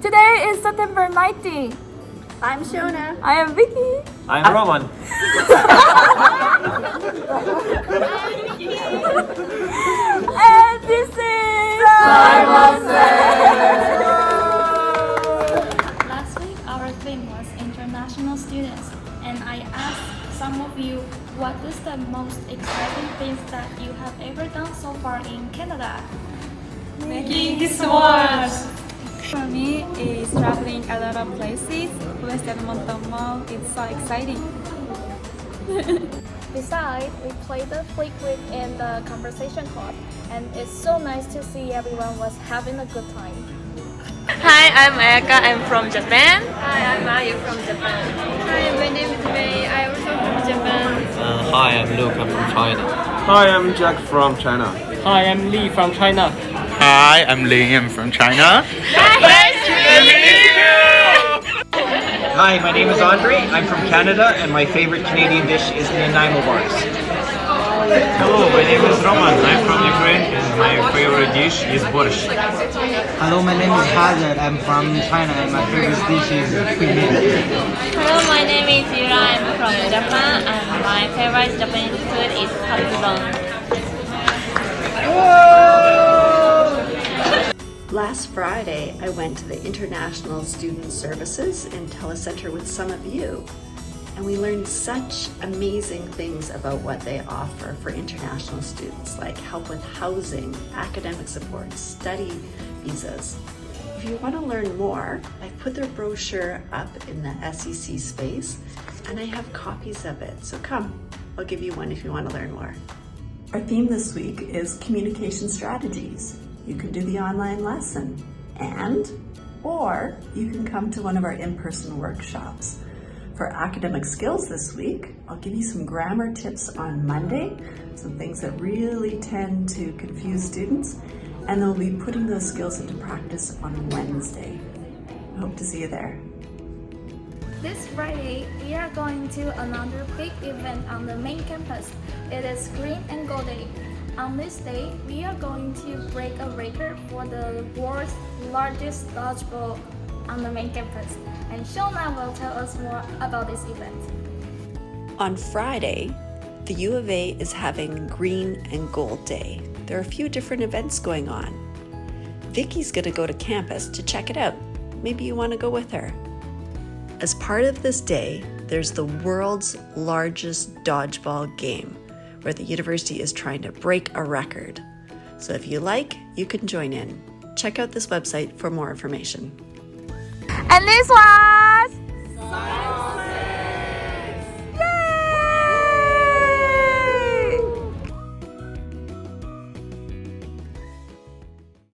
Today is September 19th. I'm Shona. I am Vicky. I'm Roman. And this is Simon Last week, our theme was international students, and I asked some of you what is the most exciting things that you have ever done so far in Canada? Making s'mores. For me, is traveling a lot of places. West Edmonton Mall. It's so exciting. Besides, we played the Flick Week in the Conversation Club, and it's so nice to see everyone was having a good time. Hi, I'm Ayaka. I'm from Japan. Hi, I'm Mayu from Japan. Hi, my name is Mei. I'm also from Japan. Hi, I'm Luke. I'm from China. Hi, I'm Jack from China. Hi, I'm Lee from China. Hi, I'm Liam from China. Hi, my name is Andre. I'm from Canada, and my favorite Canadian dish is the Nanaimo bars. Hello, my name is Roman. I'm from Ukraine, and my favorite dish is borscht. Hello, my name is Hazard. I'm from China, and my favorite dish is kumin. Hello, my name is Yura. I'm from Japan, and my favorite Japanese food is katsudon. Last Friday, I went to the International Student Services in Telecenter with some of you, and we learned such amazing things about what they offer for international students, like help with housing, academic support, study visas. If you want to learn more, I put their brochure up in the SEC space, and I have copies of it. So come, I'll give you one if you want to learn more. Our theme this week is communication strategies. You can do the online lesson or you can come to one of our in-person workshops. For academic skills this week, I'll give you some grammar tips on Monday, some things that really tend to confuse students, and they'll be putting those skills into practice on Wednesday. I hope to see you there. This Friday, we are going to another big event on the main campus. It is Green and Gold Day. On this day, we are going to break a record for the world's largest dodgeball on the main campus. And Shona will tell us more about this event. On Friday, the U of A is having Green and Gold Day. There are a few different events going on. Vicky's gonna go to campus to check it out. Maybe you wanna go with her. As part of this day, there's the world's largest dodgeball game, where the university is trying to break a record. So if you like, you can join in. Check out this website for more information. And this was